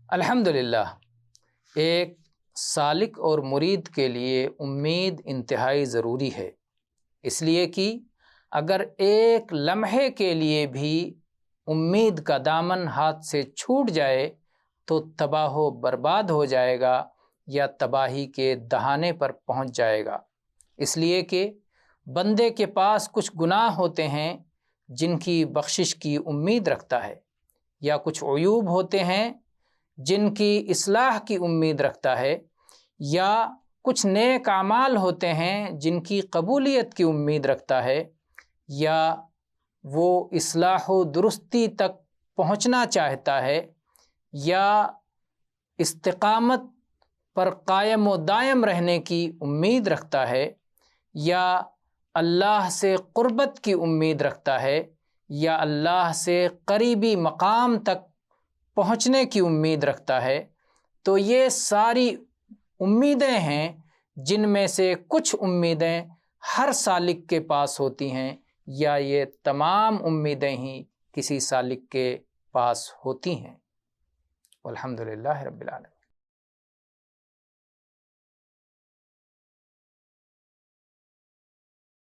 الحمدللہ، ایک سالک اور مرید کے لیے امید انتہائی ضروری ہے، اس لیے کہ اگر ایک لمحے کے لیے بھی امید کا دامن ہاتھ سے چھوٹ جائے تو تباہ و برباد ہو جائے گا یا تباہی کے دہانے پر پہنچ جائے گا۔ اس لیے کہ بندے کے پاس کچھ گناہ ہوتے ہیں جن کی بخشش کی امید رکھتا ہے، یا کچھ عیوب ہوتے ہیں جن کی اصلاح کی امید رکھتا ہے، یا کچھ نیک اعمال ہوتے ہیں جن کی قبولیت کی امید رکھتا ہے، یا وہ اصلاح و درستی تک پہنچنا چاہتا ہے، یا استقامت پر قائم و دائم رہنے کی امید رکھتا ہے، یا اللہ سے قربت کی امید رکھتا ہے، یا اللہ سے قریبی مقام تک پہنچنے کی امید رکھتا ہے، تو یہ ساری امیدیں ہیں جن میں سے کچھ امیدیں ہر سالک کے پاس ہوتی ہیں، یا یہ تمام امیدیں ہی کسی سالک کے پاس ہوتی ہیں۔ والحمدللہ رب العالمین۔